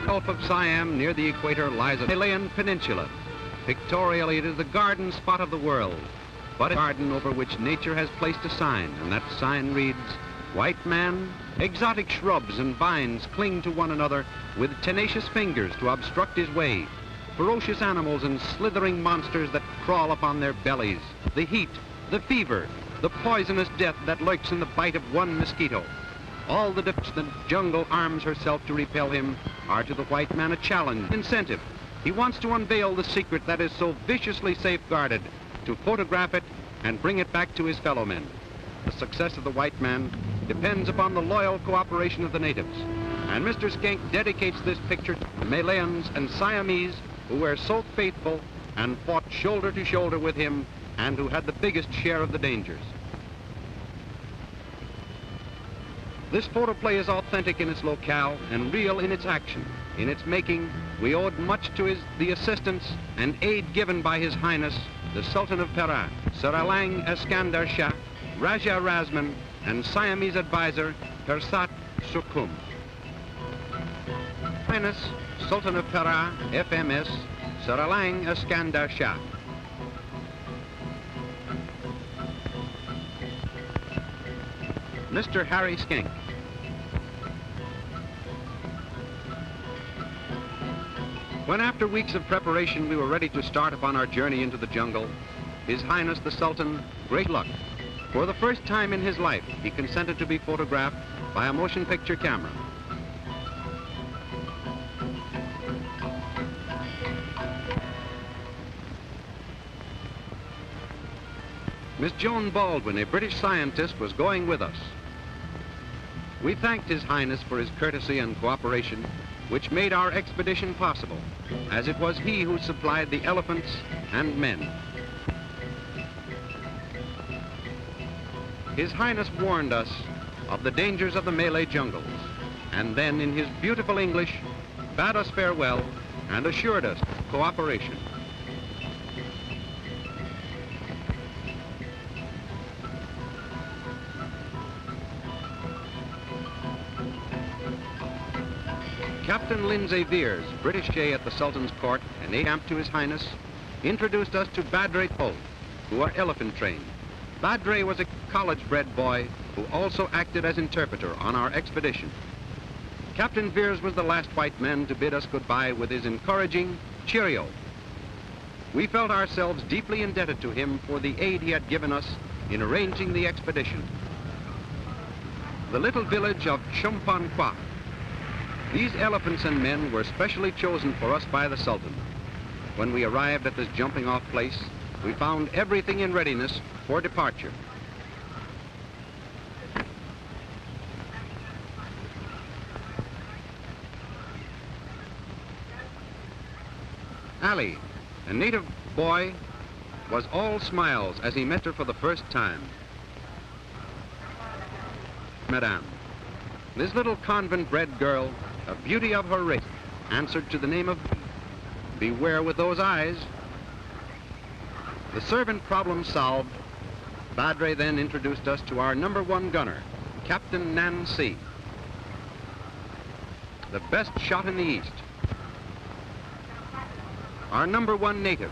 Gulf of Siam near the equator lies a Malayan peninsula. Pictorially, it is the garden spot of the world, but a garden over which nature has placed a sign, and that sign reads, "White man." Exotic shrubs and vines cling to one another with tenacious fingers to obstruct his way. Ferocious animals and slithering monsters that crawl upon their bellies. The heat, the fever, the poisonous death that lurks in the bite of one mosquito. All the dips the jungle arms herself to repel him are to the white man a challenge, incentive. He wants to unveil the secret that is so viciously safeguarded, to photograph it and bring it back to his fellow men. The success of the white man depends upon the loyal cooperation of the natives. And Mr. Schenck dedicates this picture to the Malayans and Siamese who were so faithful and fought shoulder to shoulder with him and who had the biggest share of the dangers. This photoplay is authentic in its locale and real in its action. In its making, we owed much to the assistance and aid given by His Highness, the Sultan of Perak, Sir Alang Iskandar Shah, Raja Razman, and Siamese advisor, Persat Sukhum. Highness, Sultan of Perak, FMS, Sir Alang Iskandar Shah. Mr. Harry Schenck. When after weeks of preparation we were ready to start upon our journey into the jungle, His Highness the Sultan, great luck. For the first time in his life, he consented to be photographed by a motion picture camera. Miss Joan Baldwin, a British scientist, was going with us. We thanked His Highness for his courtesy and cooperation, which made our expedition possible, as it was he who supplied the elephants and men. His Highness warned us of the dangers of the Malay jungles, and then in his beautiful English, bade us farewell and assured us of cooperation. Captain Lindsay Veers, British J at the Sultan's court and aide-camp to His Highness, introduced us to Badre Tol, who are elephant trained. Badre was a college-bred boy who also acted as interpreter on our expedition. Captain Veers was the last white man to bid us goodbye with his encouraging cheerio. We felt ourselves deeply indebted to him for the aid he had given us in arranging the expedition. The little village of Chumpanqua. These elephants and men were specially chosen for us by the Sultan. When we arrived at this jumping-off place, we found everything in readiness for departure. Ali, a native boy, was all smiles as he met her for the first time. Madame, this little convent-bred girl, a beauty of her race, answered to the name of Beware with those eyes. The servant problem solved, Badre then introduced us to our #1 gunner, Captain Nancy, the best shot in the East. Our #1 native.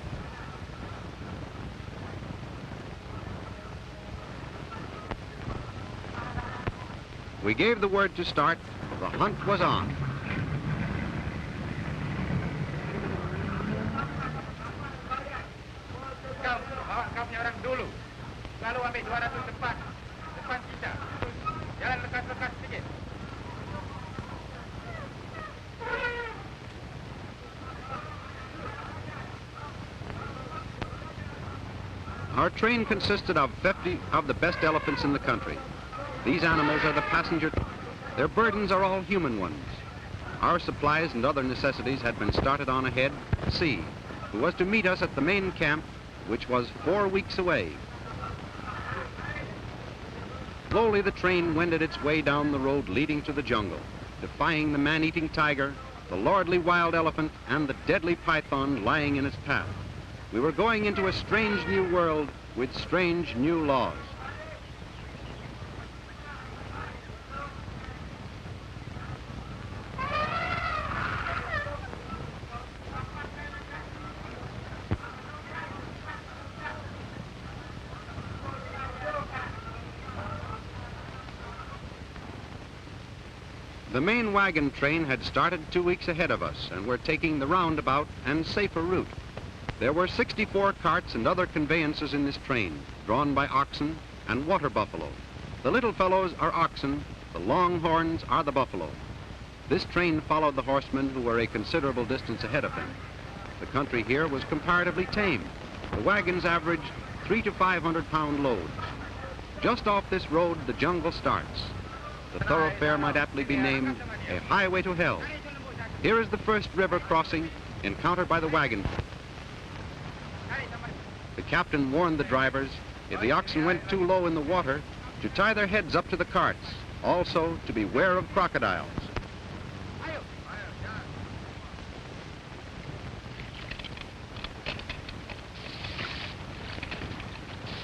We gave the word to start. The hunt was on. Kau punya orang dulu. Lalu ambil 200 depan kita. Jalan lekas-lekas sedikit. Our train consisted of 50 of the best elephants in the country. These animals are the passenger. Their burdens are all human ones. Our supplies and other necessities had been started on ahead, C, who was to meet us at the main camp, which was 4 weeks away. Slowly the train wended its way down the road leading to the jungle, defying the man-eating tiger, the lordly wild elephant, and the deadly python lying in its path. We were going into a strange new world with strange new laws. The main wagon train had started 2 weeks ahead of us and were taking the roundabout and safer route. There were 64 carts and other conveyances in this train, drawn by oxen and water buffalo. The little fellows are oxen, the long horns are the buffalo. This train followed the horsemen who were a considerable distance ahead of them. The country here was comparatively tame. The wagons averaged 300 to 500 pound loads. Just off this road, the jungle starts. The thoroughfare might aptly be named a highway to hell. Here is the first river crossing encountered by the wagon. The captain warned the drivers, if the oxen went too low in the water, to tie their heads up to the carts, also to beware of crocodiles.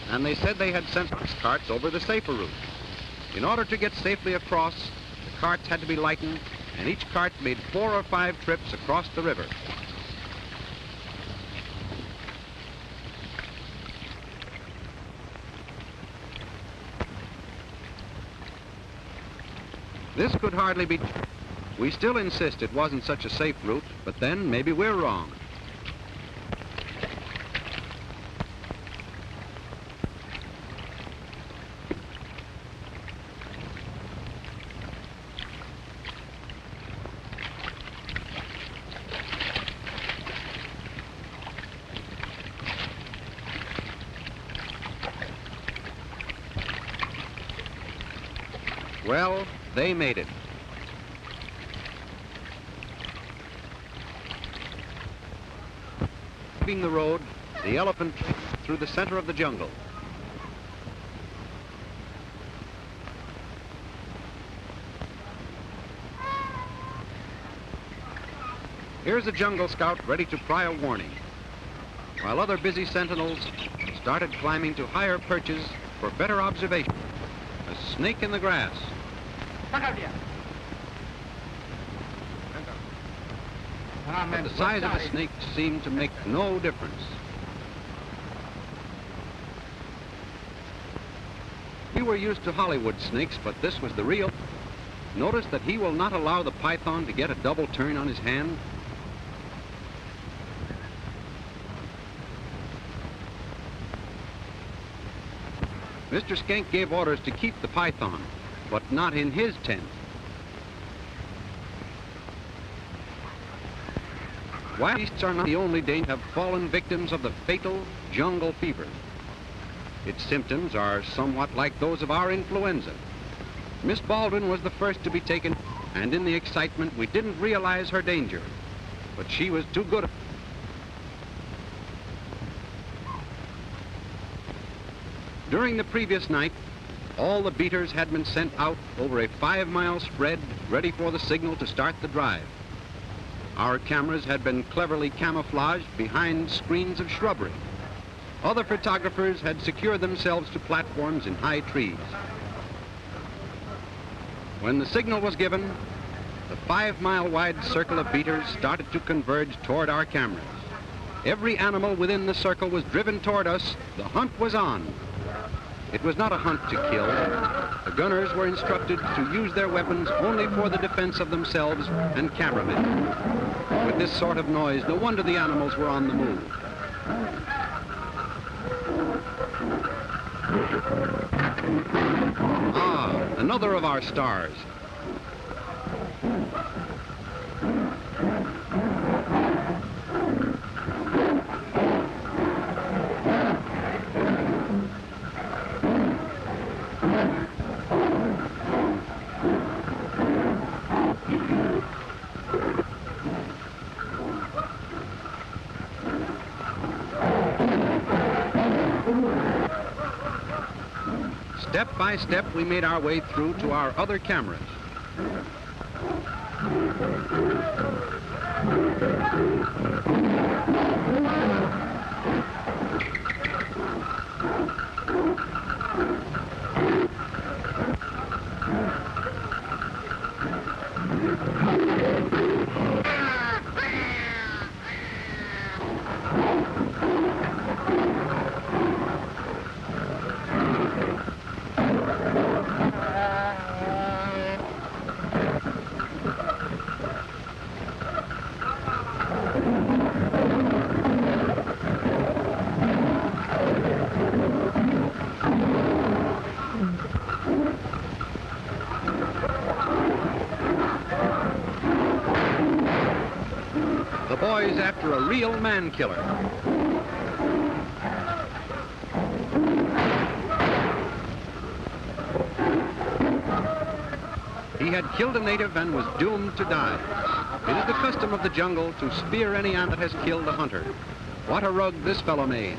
And they said they had sent carts over the safer route. In order to get safely across, the carts had to be lightened, and each cart made 4 or 5 trips across the river. This could hardly be. We still insist it wasn't such a safe route, but then maybe we're wrong. Well, they made it. Leaving the road, the elephant through the center of the jungle. Here's a jungle scout ready to cry a warning, while other busy sentinels started climbing to higher perches for better observation. A snake in the grass. But the size of the snake seemed to make no difference. We were used to Hollywood snakes, but this was the real. Notice that he will not allow the python to get a double turn on his hand. Mr. Skink gave orders to keep the python, but not in his tent. Wild beasts are not the only danger have fallen victims of the fatal jungle fever. Its symptoms are somewhat like those of our influenza. Miss Baldwin was the first to be taken, and in the excitement we didn't realize her danger, but she was too good. During the previous night, all the beaters had been sent out over a 5-mile spread, ready for the signal to start the drive. Our cameras had been cleverly camouflaged behind screens of shrubbery. Other photographers had secured themselves to platforms in high trees. When the signal was given, the 5-mile-wide circle of beaters started to converge toward our cameras. Every animal within the circle was driven toward us. The hunt was on. It was not a hunt to kill. The gunners were instructed to use their weapons only for the defense of themselves and cameramen. With this sort of noise, no wonder the animals were on the move. Ah, another of our stars. Step by step, we made our way through to our other cameras. The boys after a real man killer. He had killed a native and was doomed to die. It is the custom of the jungle to spear any ant that has killed a hunter. What a rug this fellow made.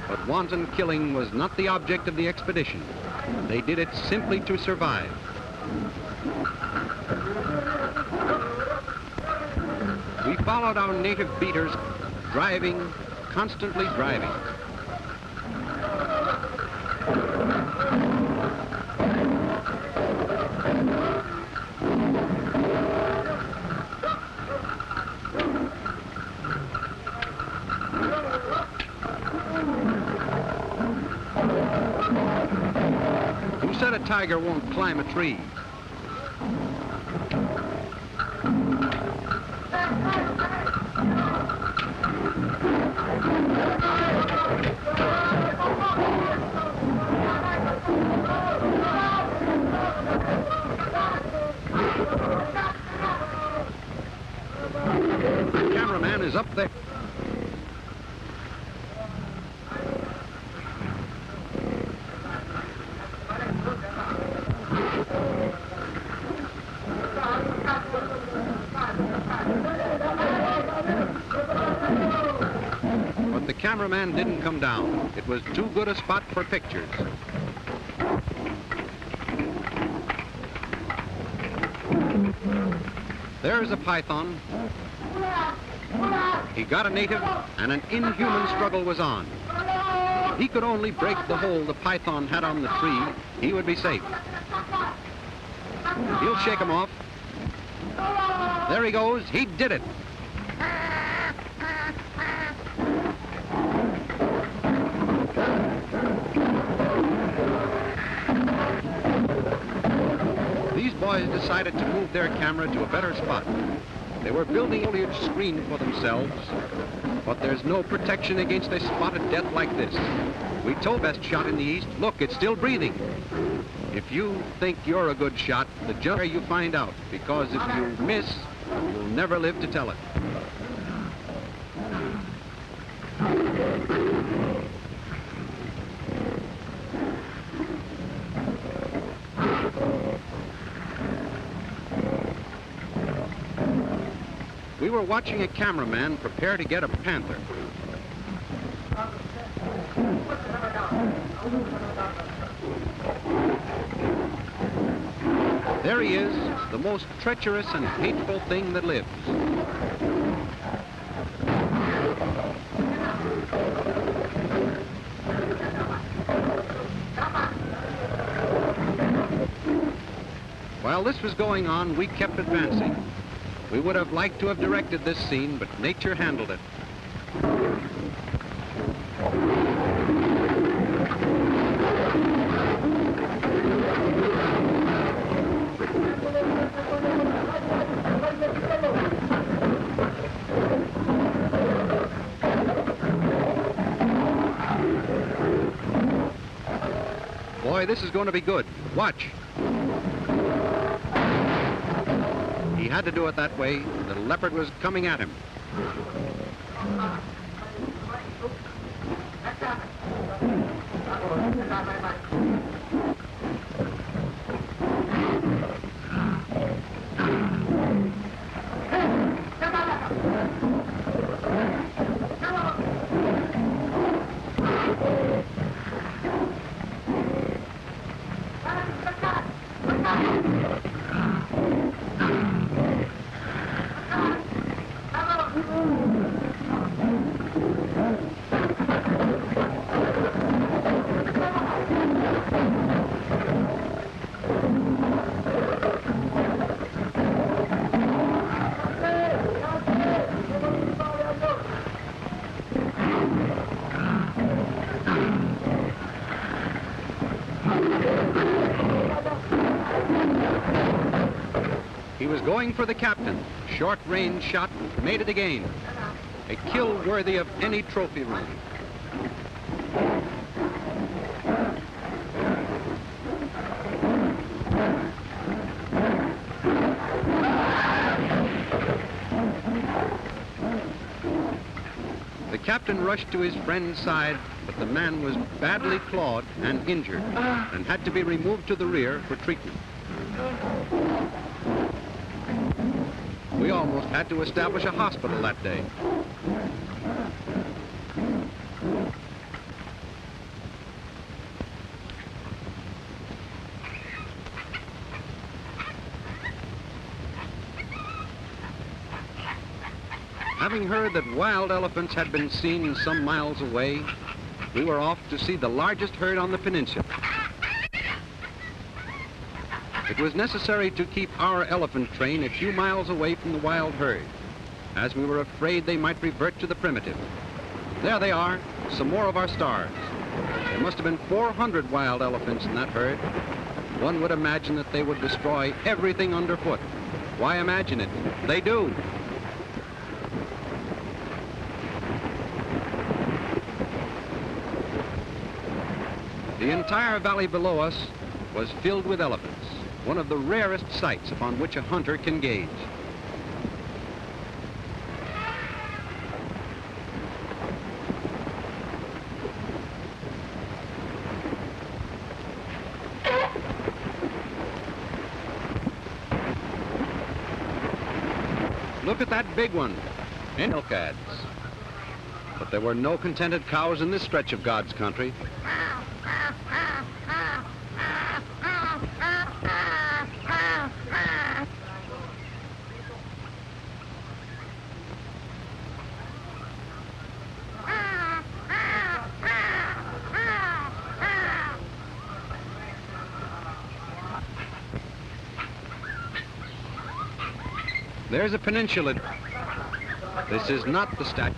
But wanton killing was not the object of the expedition. They did it simply to survive. We followed our native beaters, driving, constantly driving. Who said a tiger won't climb a tree? The cameraman is up there. But the cameraman didn't come down. It was too good a spot for pictures. There's a python. He got a native, and an inhuman struggle was on. If he could only break the hold the python had on the tree, he would be safe. He'll shake him off. There he goes. He did it. These boys decided to move their camera to a better spot. They were building a foliage screen for themselves, but there's no protection against a spotted death like this. We told best shot in the East, look, it's still breathing. If you think you're a good shot, the jump you find out, because if you miss, you'll never live to tell it. We were watching a cameraman prepare to get a panther. There he is, the most treacherous and hateful thing that lives. While this was going on, we kept advancing. We would have liked to have directed this scene, but nature handled it. Boy, this is going to be good. Watch. He had to do it that way. The leopard was coming at him. He was going for the captain. Short-range shot, made it again. A kill worthy of any trophy room. The captain rushed to his friend's side, but the man was badly clawed and injured and had to be removed to the rear for treatment. We almost had to establish a hospital that day. Having heard that wild elephants had been seen some miles away, we were off to see the largest herd on the peninsula. It was necessary to keep our elephant train a few miles away from the wild herd, as we were afraid they might revert to the primitive. There they are, some more of our stars. There must have been 400 wild elephants in that herd. One would imagine that they would destroy everything underfoot. Why imagine it? They do. The entire valley below us was filled with elephants, one of the rarest sights upon which a hunter can gauge. Look at that big one, milk ads. But there were no contented cows in this stretch of God's country. There's a peninsula. This is not the statue.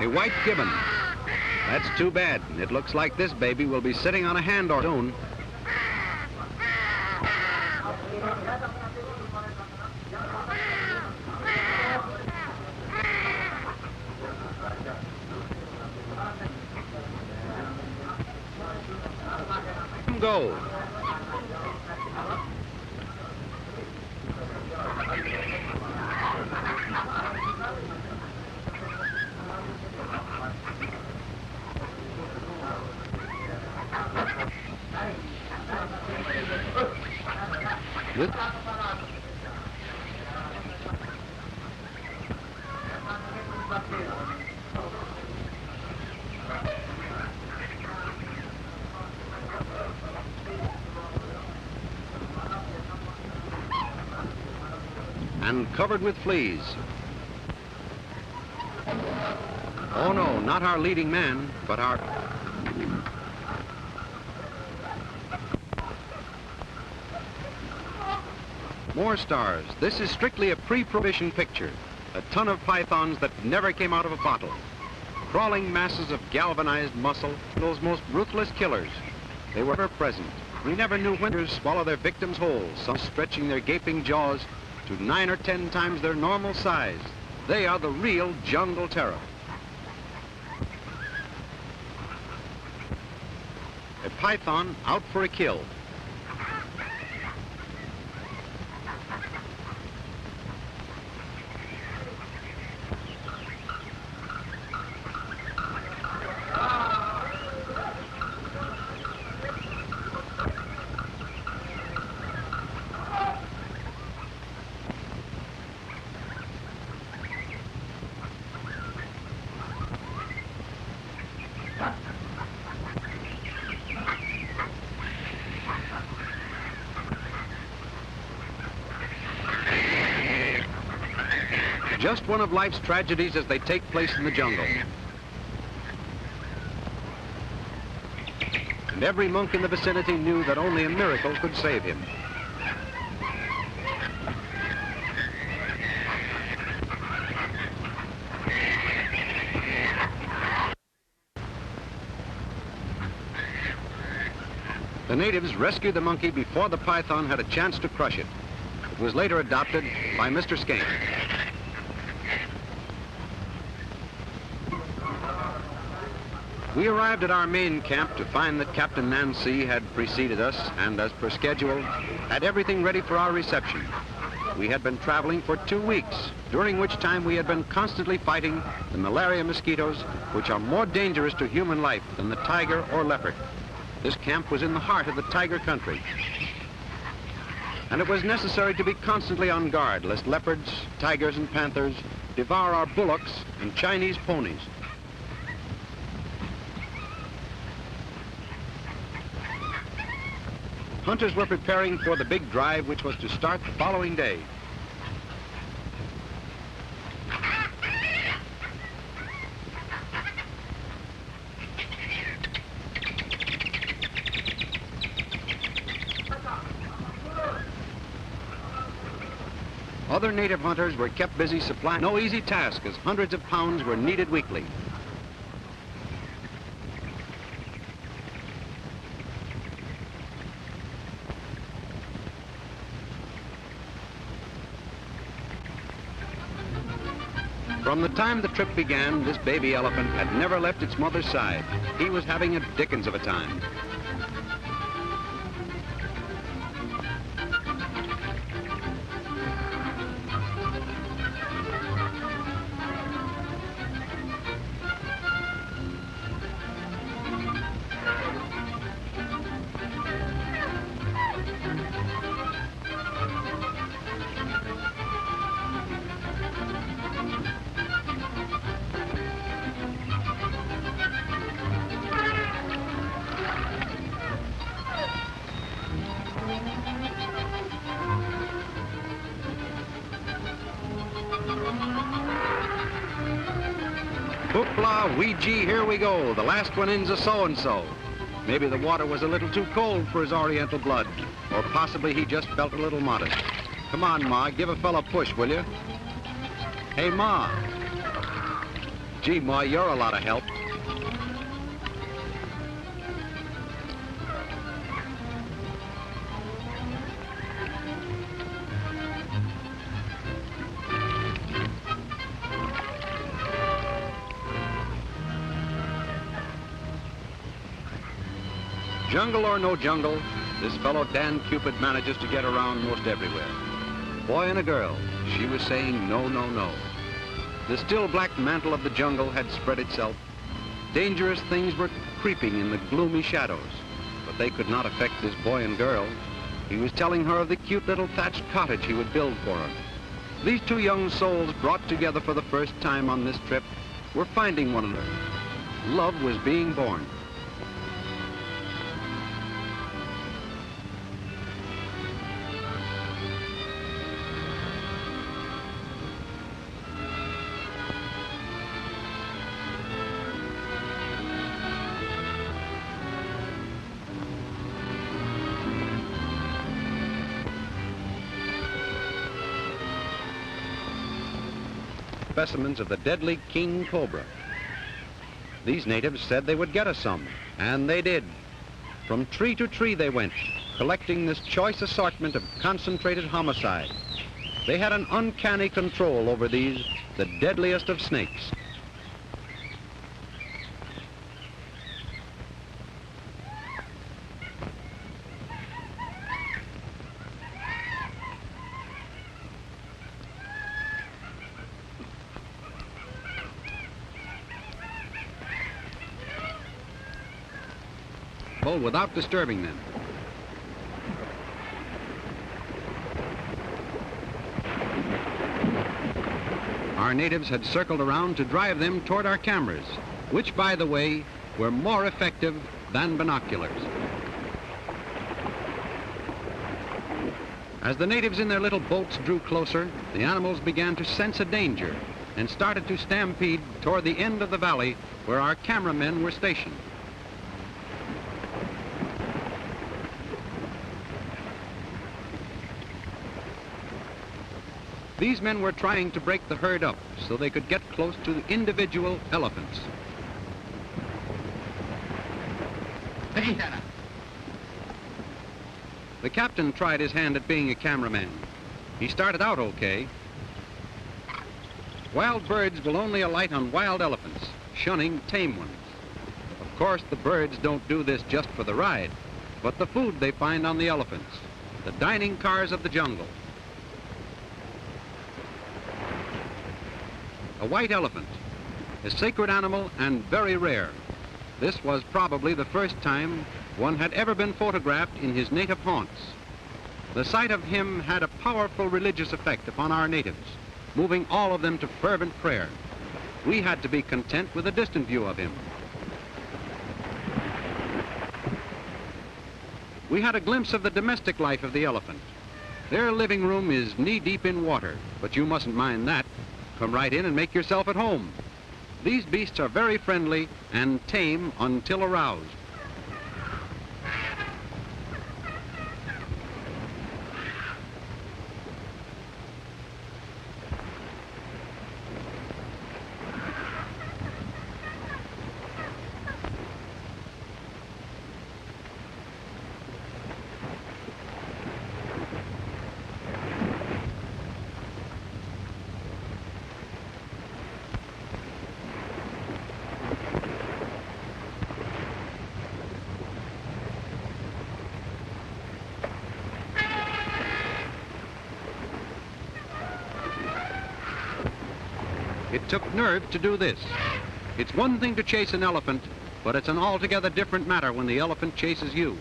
A white gibbon. That's too bad. It looks like this baby will be sitting on a hand or soon. Go. And covered with fleas. Oh no, not our leading man, but our... More stars. This is strictly a pre-prohibition picture. A ton of pythons that never came out of a bottle. Crawling masses of galvanized muscle, those most ruthless killers. They were ever present. We never knew when to swallow their victims whole, some stretching their gaping jaws to 9 or 10 times their normal size. They are the real jungle terror. A python out for a kill. Just one of life's tragedies as they take place in the jungle. and every monk in the vicinity knew that only a miracle could save him. The natives rescued the monkey before the python had a chance to crush it. It was later adopted by Mr. Skane. We arrived at our main camp to find that Captain Nancy had preceded us and, as per schedule, had everything ready for our reception. We had been traveling for 2 weeks, during which time we had been constantly fighting the malaria mosquitoes, which are more dangerous to human life than the tiger or leopard. This camp was in the heart of the tiger country, and it was necessary to be constantly on guard lest leopards, tigers, and panthers devour our bullocks and Chinese ponies. Hunters were preparing for the big drive which was to start the following day. Other native hunters were kept busy supplying. No easy task, as hundreds of pounds were needed weekly. From the time the trip began, this baby elephant had never left its mother's side. He was having a dickens of a time. Hoopla, Ouija, here we go. The last one in's a so-and-so. Maybe the water was a little too cold for his oriental blood, or possibly he just felt a little modest. Come on, Ma, give a fella a push, will you? Hey, Ma. Gee, Ma, you're a lot of help. Jungle or no jungle, this fellow Dan Cupid manages to get around most everywhere. Boy and a girl, she was saying no, no, no. The still black mantle of the jungle had spread itself. Dangerous things were creeping in the gloomy shadows, but they could not affect this boy and girl. He was telling her of the cute little thatched cottage he would build for her. These two young souls brought together for the first time on this trip were finding one another. Love was being born. Specimens of the deadly king cobra. These natives said they would get us some, and they did. From tree to tree they went, collecting this choice assortment of concentrated homicide. They had an uncanny control over these, the deadliest of snakes. Without disturbing them. Our natives had circled around to drive them toward our cameras, which, by the way, were more effective than binoculars. As the natives in their little boats drew closer, the animals began to sense a danger and started to stampede toward the end of the valley where our cameramen were stationed. These men were trying to break the herd up so they could get close to the individual elephants. The captain tried his hand at being a cameraman. He started out okay. Wild birds will only alight on wild elephants, shunning tame ones. Of course, the birds don't do this just for the ride, but the food they find on the elephants, the dining cars of the jungle. A white elephant, a sacred animal and very rare. This was probably the first time one had ever been photographed in his native haunts. The sight of him had a powerful religious effect upon our natives, moving all of them to fervent prayer. We had to be content with a distant view of him. We had a glimpse of the domestic life of the elephant. Their living room is knee-deep in water, but you mustn't mind that. Come right in and make yourself at home. These beasts are very friendly and tame until aroused. It took nerve to do this. It's one thing to chase an elephant, but it's an altogether different matter when the elephant chases you.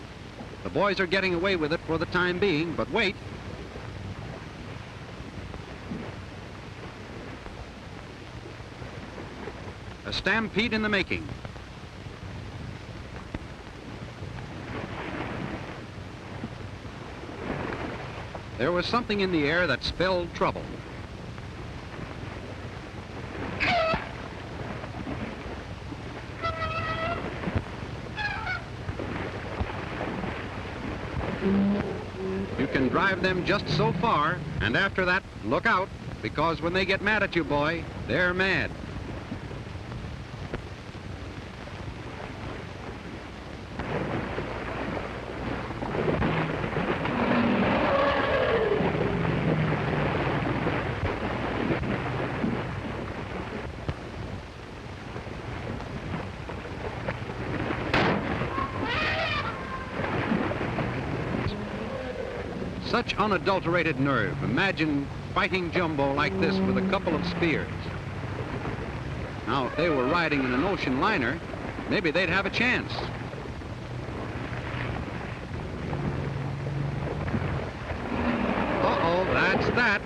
The boys are getting away with it for the time being, but wait. A stampede in the making. There was something in the air that spelled trouble. You can drive them just so far, and after that, look out, because when they get mad at you, boy, they're mad. Such unadulterated nerve. Imagine fighting Jumbo like this with a couple of spears. Now, if they were riding in an ocean liner, maybe they'd have a chance. Uh-oh, that's that.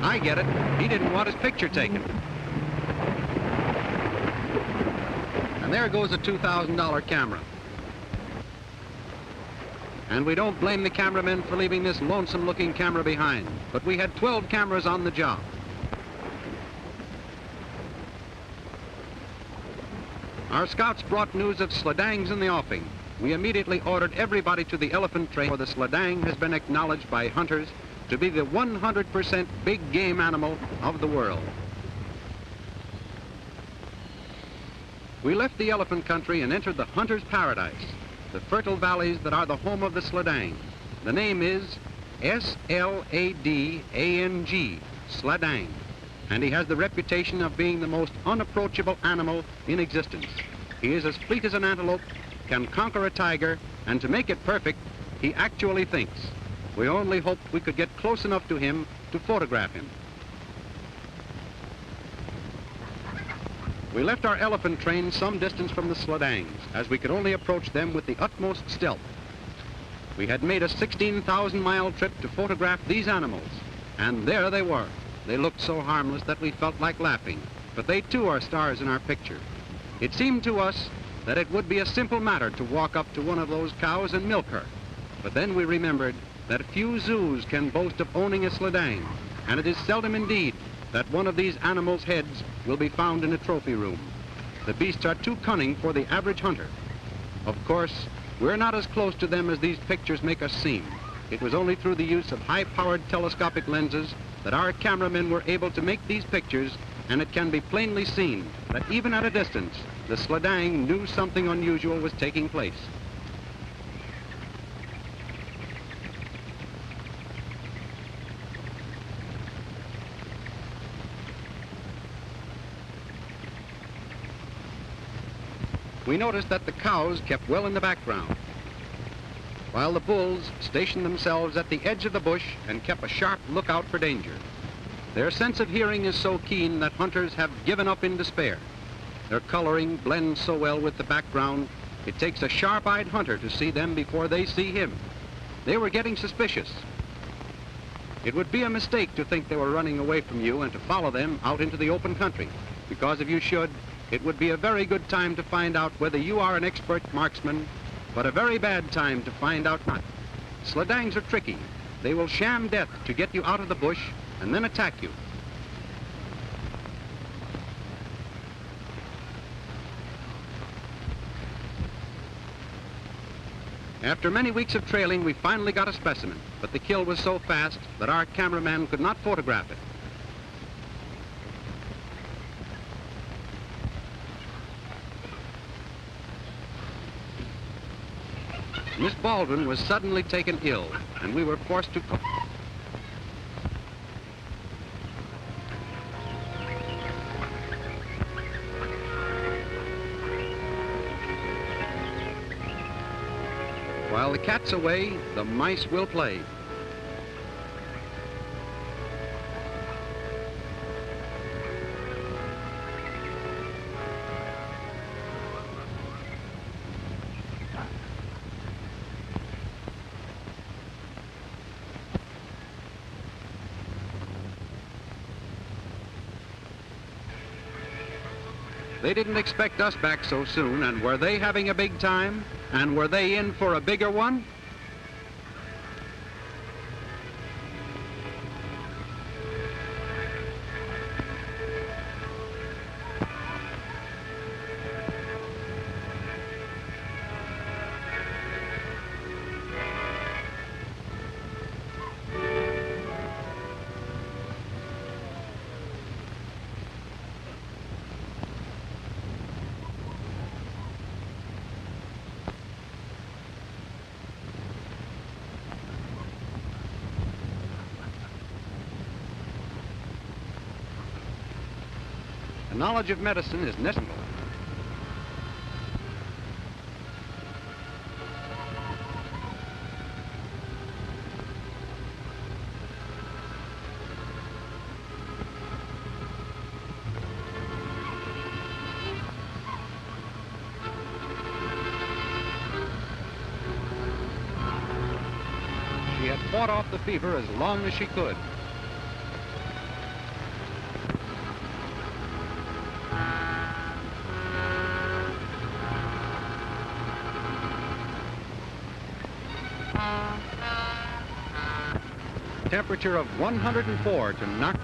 I get it. He didn't want his picture taken. And there goes a $2,000 camera. And we don't blame the cameramen for leaving this lonesome-looking camera behind, but we had 12 cameras on the job. Our scouts brought news of sledangs in the offing. We immediately ordered everybody to the elephant train, for the sledang has been acknowledged by hunters to be the 100% big game animal of the world. We left the elephant country and entered the hunter's paradise, the fertile valleys that are the home of the sledang. The name is S-L-A-D-A-N-G, sledang, and he has the reputation of being the most unapproachable animal in existence. He is as fleet as an antelope, can conquer a tiger, and to make it perfect, he actually thinks. We only hoped we could get close enough to him to photograph him. We left our elephant train some distance from the sledangs, as we could only approach them with the utmost stealth. We had made a 16,000-mile trip to photograph these animals, and there they were. They looked so harmless that we felt like laughing, but they too are stars in our picture. It seemed to us that it would be a simple matter to walk up to one of those cows and milk her, but then we remembered that few zoos can boast of owning a sledang, and it is seldom indeed that one of these animals' heads will be found in a trophy room. The beasts are too cunning for the average hunter. Of course, we're not as close to them as these pictures make us seem. It was only through the use of high-powered telescopic lenses that our cameramen were able to make these pictures, and it can be plainly seen that even at a distance, the sledang knew something unusual was taking place. We noticed that the cows kept well in the background, while the bulls stationed themselves at the edge of the bush and kept a sharp lookout for danger. Their sense of hearing is so keen that hunters have given up in despair. Their coloring blends so well with the background, it takes a sharp-eyed hunter to see them before they see him. They were getting suspicious. It would be a mistake to think they were running away from you and to follow them out into the open country, because if you should, it would be a very good time to find out whether you are an expert marksman, but a very bad time to find out not. Sledangs are tricky. They will sham death to get you out of the bush and then attack you. After many weeks of trailing, we finally got a specimen, but the kill was so fast that our cameraman could not photograph it. Miss Baldwin was suddenly taken ill, and we were forced to... While the cat's away, the mice will play. They didn't expect us back so soon, and were they having a big time? And were they in for a bigger one? Knowledge of medicine is necessary. She had fought off the fever as long as she could. Temperature of 104 to knock.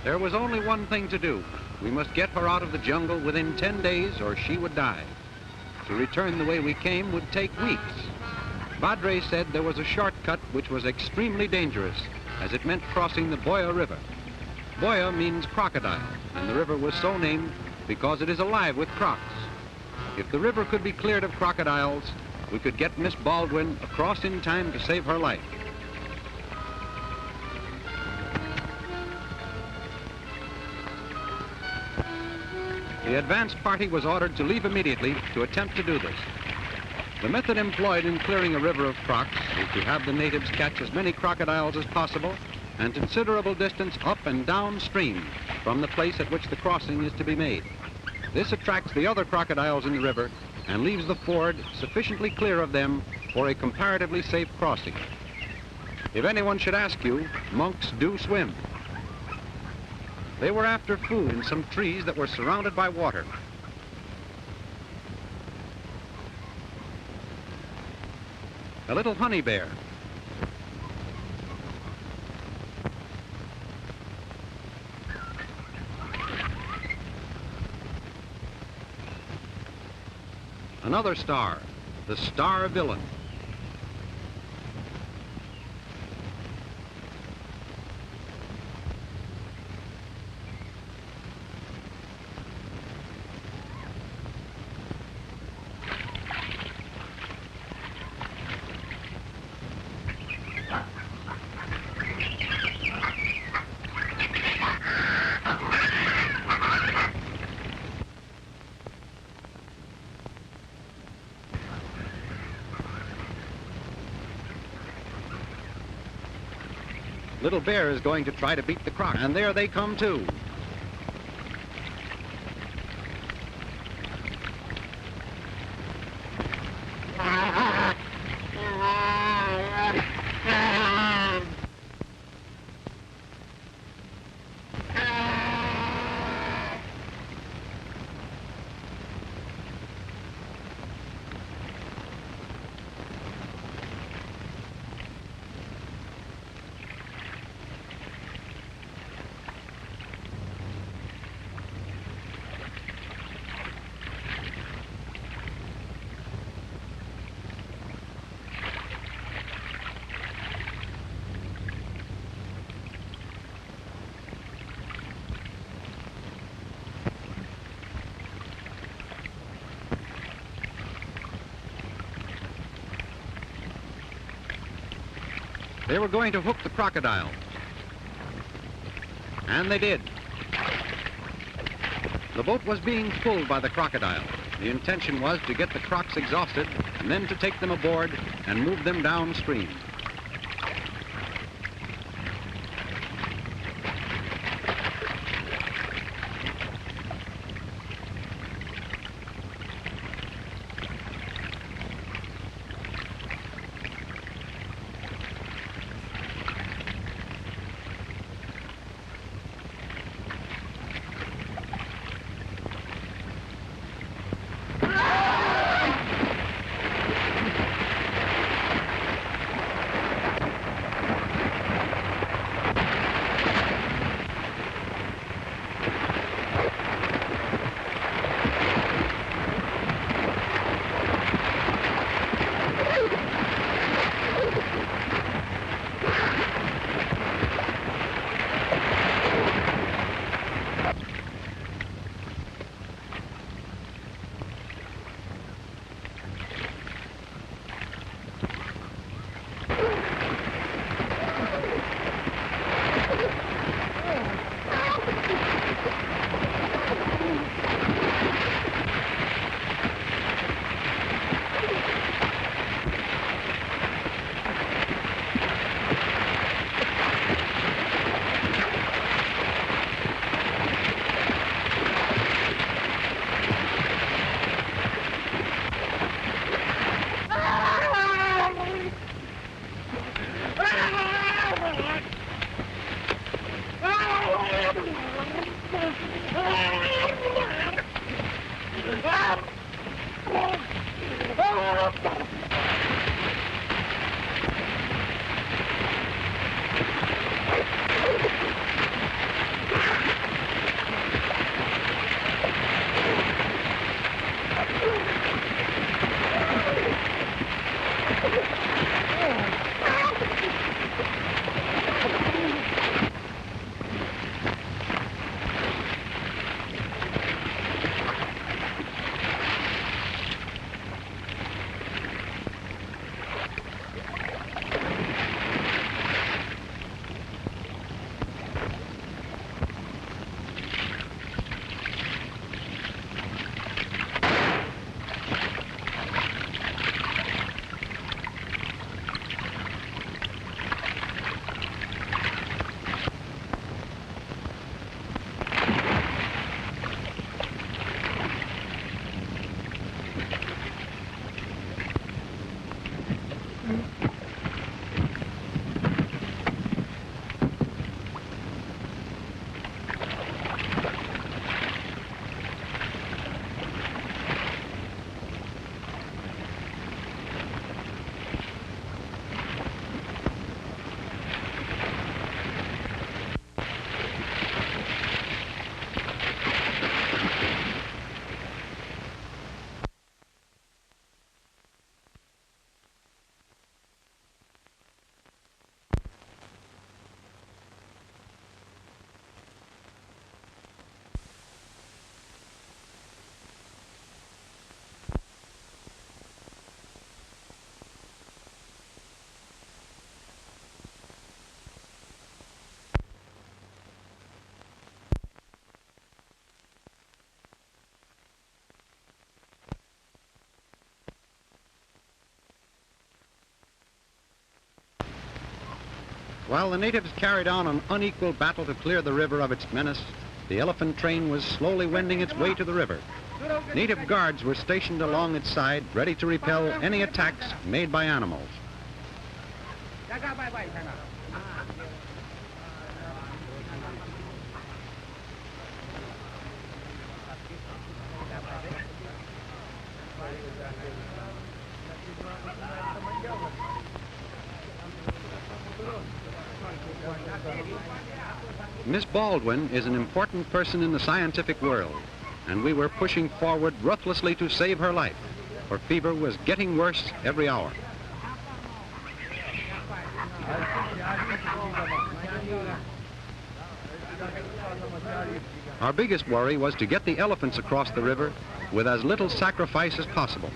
There was only one thing to do. We must get her out of the jungle within 10 days or she would die. To return the way we came would take weeks. Badre said there was a shortcut which was extremely dangerous, as it meant crossing the Boya River. Boya means crocodile, and the river was so named because it is alive with crocs. If the river could be cleared of crocodiles, we could get Miss Baldwin across in time to save her life. The advance party was ordered to leave immediately to attempt to do this. The method employed in clearing a river of crocs is to have the natives catch as many crocodiles as possible and considerable distance up and downstream from the place at which the crossing is to be made. This attracts the other crocodiles in the river and leaves the ford sufficiently clear of them for a comparatively safe crossing. If anyone should ask you, monks do swim. They were after food in some trees that were surrounded by water. A little honey bear. Another star, the star villain. Little bear is going to try to beat the croc, and there they come too. They were going to hook the crocodile. And they did. The boat was being pulled by the crocodile. The intention was to get the crocs exhausted and then to take them aboard and move them downstream. While the natives carried on an unequal battle to clear the river of its menace, the elephant train was slowly wending its way to the river. Native guards were stationed along its side, ready to repel any attacks made by animals. Miss Baldwin is an important person in the scientific world, and we were pushing forward ruthlessly to save her life. Her fever was getting worse every hour. Our biggest worry was to get the elephants across the river with as little sacrifice as possible.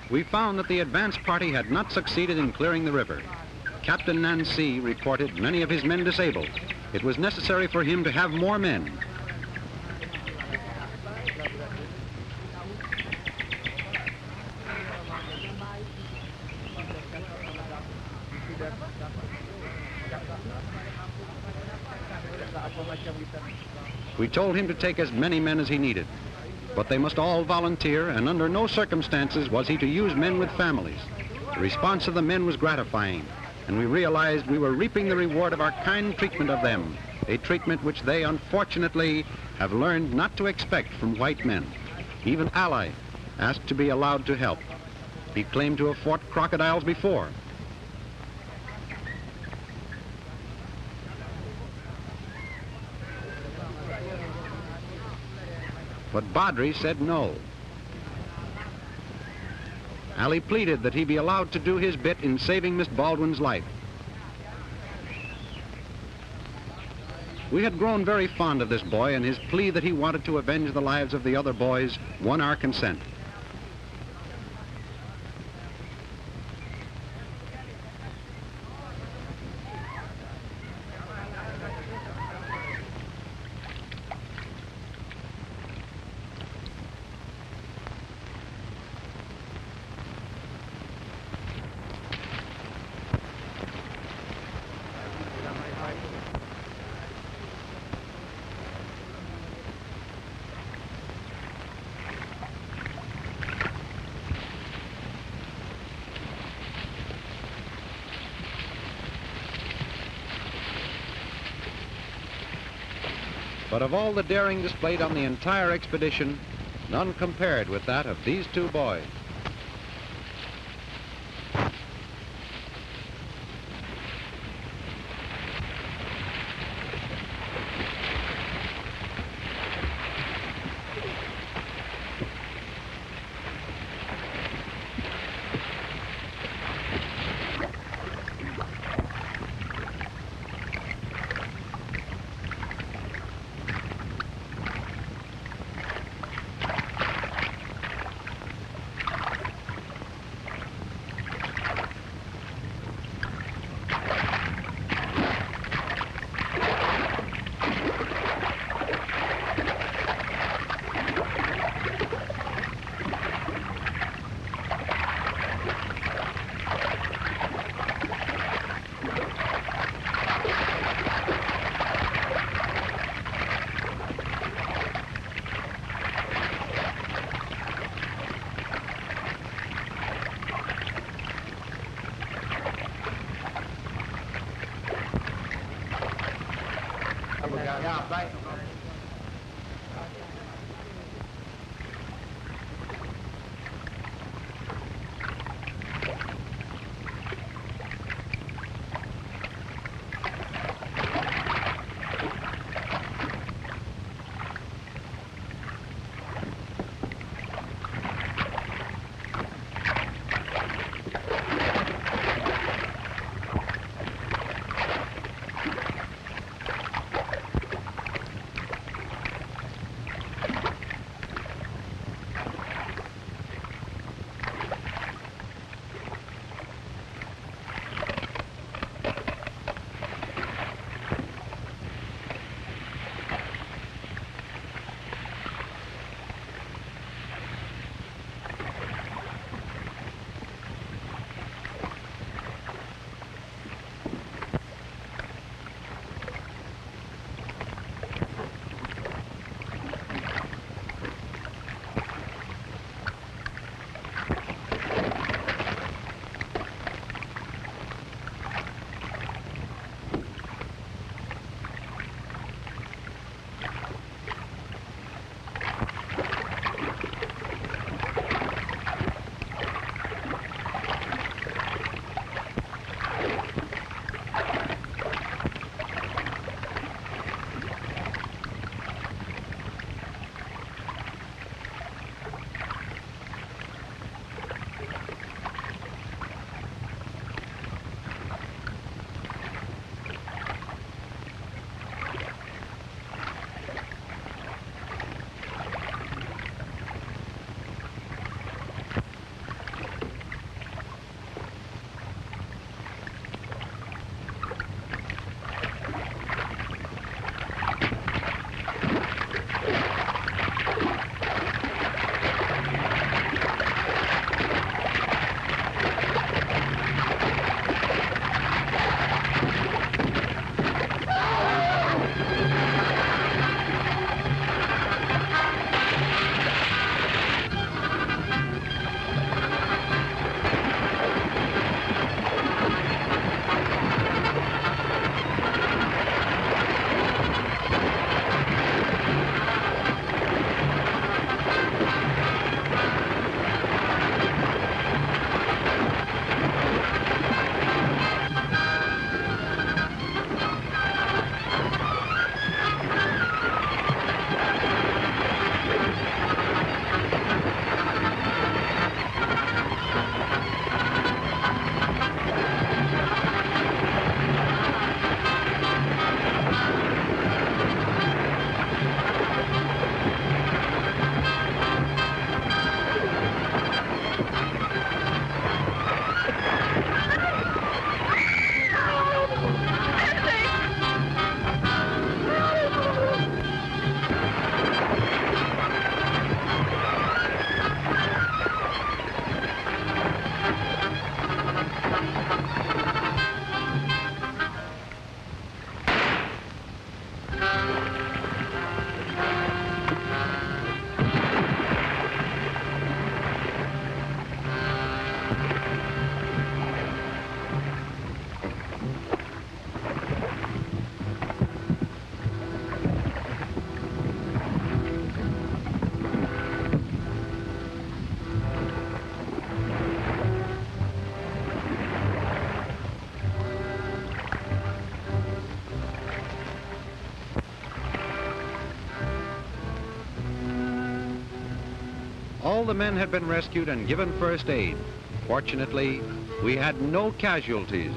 We found that the advance party had not succeeded in clearing the river. Captain Nancy reported many of his men disabled. It was necessary for him to have more men. We told him to take as many men as he needed, but they must all volunteer, and under no circumstances was he to use men with families. The response of the men was gratifying, and we realized we were reaping the reward of our kind treatment of them, a treatment which they unfortunately have learned not to expect from white men. Even Ally asked to be allowed to help. He claimed to have fought crocodiles before. But Badri said no. Ali pleaded that he be allowed to do his bit in saving Miss Baldwin's life. We had grown very fond of this boy, and his plea that he wanted to avenge the lives of the other boys won our consent. But of all the daring displayed on the entire expedition, none compared with that of these two boys. All the men had been rescued and given first aid. Fortunately, we had no casualties.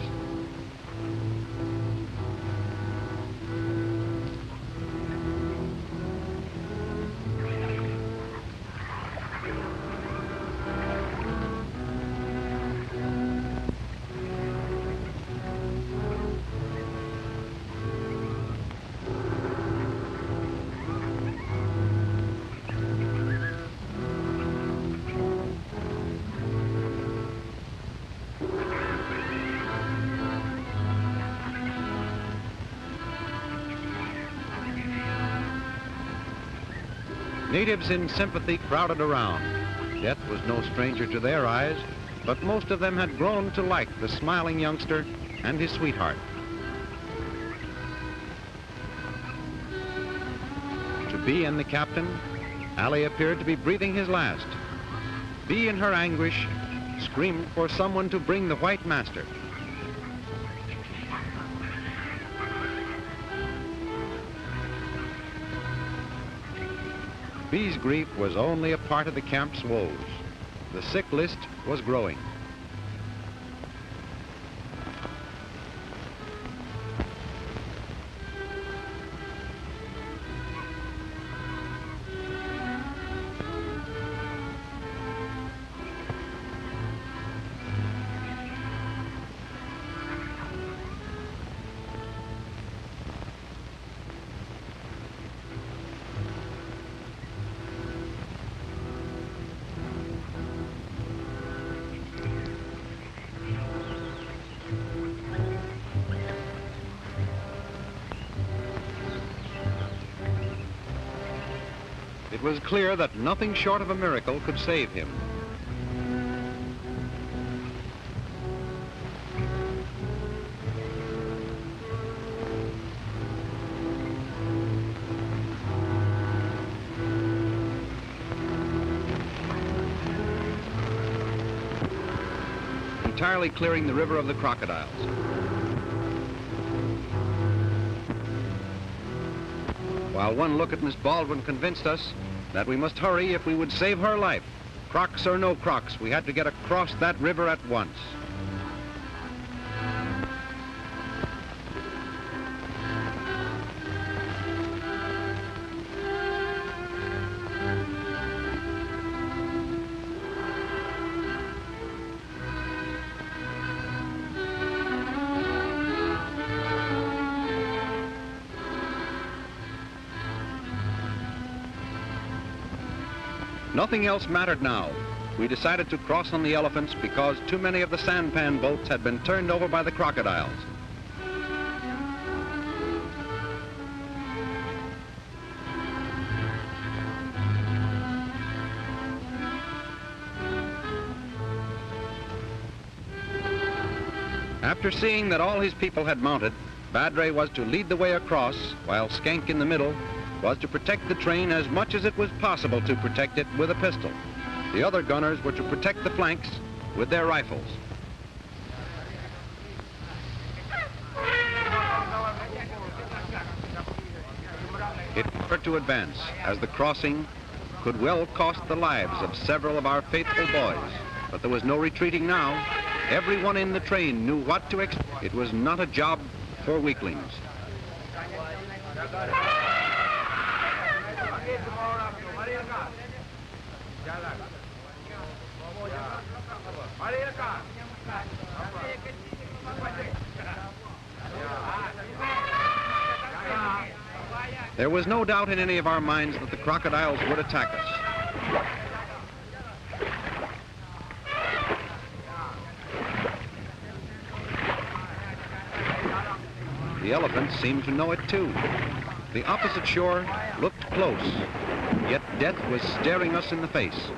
Natives in sympathy crowded around. Death was no stranger to their eyes, but most of them had grown to like the smiling youngster and his sweetheart. To Bee and the captain, Allie appeared to be breathing his last. Bee, in her anguish, screamed for someone to bring the white master. Bee's grief was only a part of the camp's woes. The sick list was growing. It was clear that nothing short of a miracle could save him. Entirely clearing the river of the crocodiles. While one look at Miss Baldwin convinced us that we must hurry if we would save her life. Crocs or no crocs, we had to get across that river at once. Nothing else mattered now. We decided to cross on the elephants because too many of the sampan boats had been turned over by the crocodiles. After seeing that all his people had mounted, Badre was to lead the way across, while Skank in the middle was to protect the train as much as it was possible to protect it with a pistol. The other gunners were to protect the flanks with their rifles. It hurt to advance, as the crossing could well cost the lives of several of our faithful boys. But there was no retreating now. Everyone in the train knew what to expect. It was not a job for weaklings. There was no doubt in any of our minds that the crocodiles would attack us. The elephants seemed to know it too. The opposite shore looked close, yet death was staring us in the face.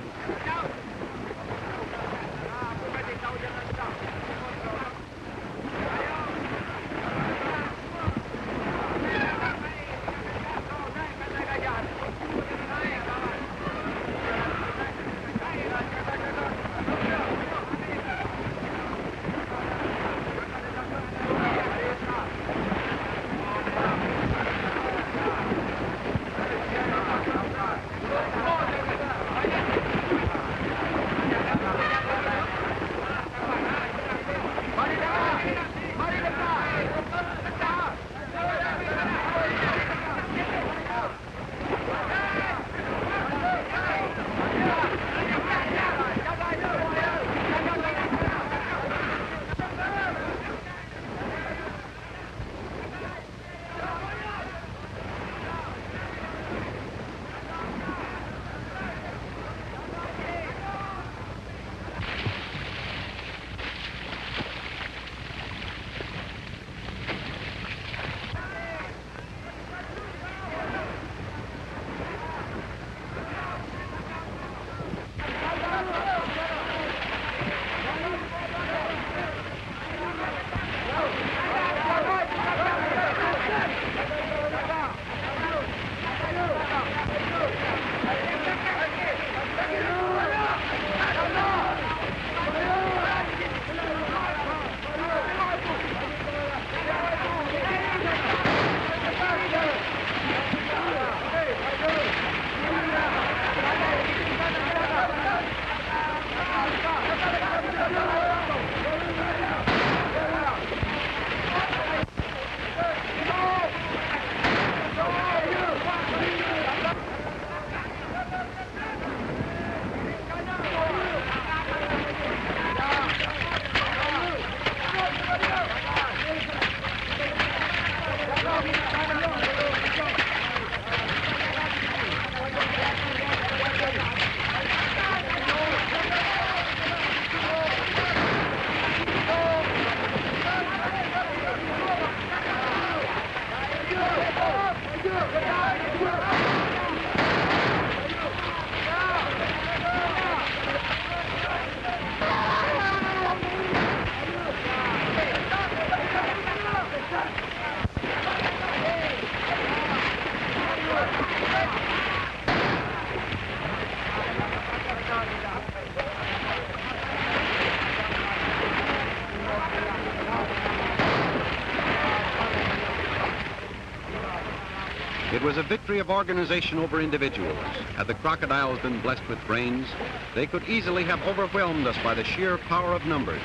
It was a victory of organization over individuals. Had the crocodiles been blessed with brains, they could easily have overwhelmed us by the sheer power of numbers.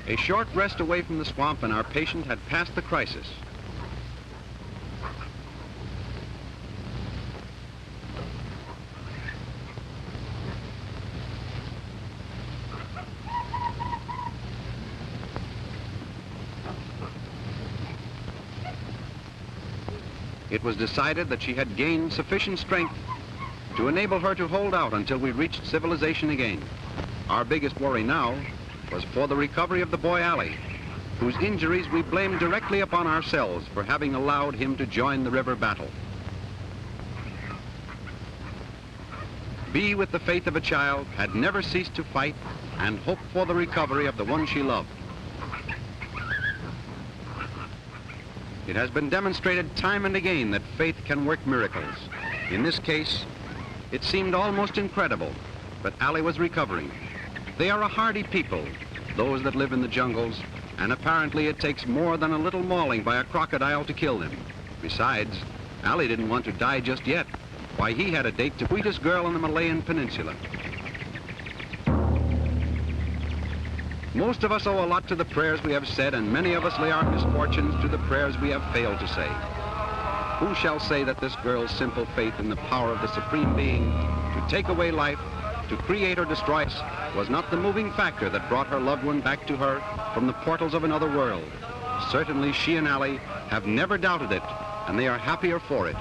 A short rest away from the swamp and our patient had passed the crisis. It was decided that she had gained sufficient strength to enable her to hold out until we reached civilization again. Our biggest worry now was for the recovery of the boy Ali, whose injuries we blamed directly upon ourselves for having allowed him to join the river battle. Bee, with the faith of a child, had never ceased to fight and hope for the recovery of the one she loved. It has been demonstrated time and again that faith can work miracles. In this case, it seemed almost incredible, but Ali was recovering. They are a hardy people, those that live in the jungles, and apparently it takes more than a little mauling by a crocodile to kill them. Besides, Ali didn't want to die just yet. Why, he had a date to the sweetest girl in the Malayan Peninsula. Most of us owe a lot to the prayers we have said, and many of us lay our misfortunes to the prayers we have failed to say. Who shall say that this girl's simple faith in the power of the Supreme Being to take away life, to create or destroy us, was not the moving factor that brought her loved one back to her from the portals of another world? Certainly she and Ali have never doubted it, and they are happier for it.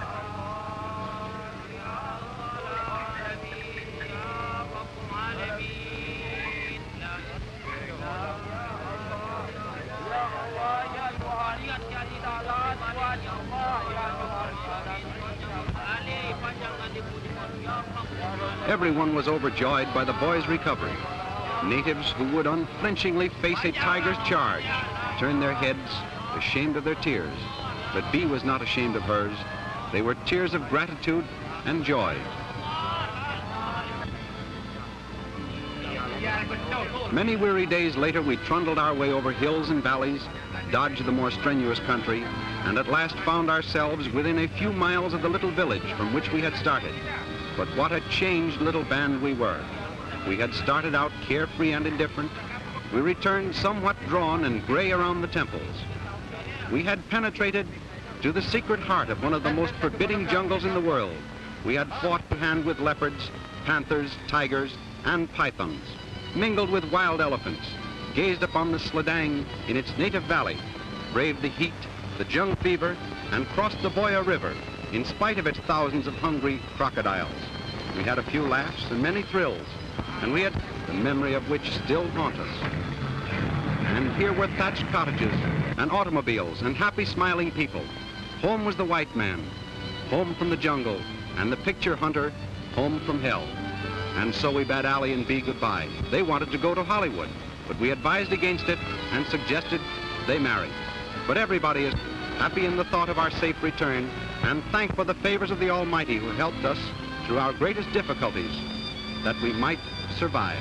Everyone was overjoyed by the boy's recovery. Natives who would unflinchingly face a tiger's charge turned their heads, ashamed of their tears. But Bee was not ashamed of hers. They were tears of gratitude and joy. Many weary days later, we trundled our way over hills and valleys, dodged the more strenuous country, and at last found ourselves within a few miles of the little village from which we had started. But what a changed little band we were. We had started out carefree and indifferent. We returned somewhat drawn and gray around the temples. We had penetrated to the secret heart of one of the most forbidding jungles in the world. We had fought hand with leopards, panthers, tigers, and pythons, mingled with wild elephants, gazed upon the Sladang in its native valley, braved the heat, the jungle fever, and crossed the Boya River in spite of its thousands of hungry crocodiles. We had a few laughs and many thrills, and we had the memory of which still haunt us. And here were thatched cottages and automobiles and happy smiling people. Home was the white man, home from the jungle, and the picture hunter, home from hell. And so we bade Ali and Bee goodbye. They wanted to go to Hollywood, but we advised against it and suggested they marry. But everybody is happy in the thought of our safe return and thankful for the favors of the Almighty who helped us through our greatest difficulties, that we might survive.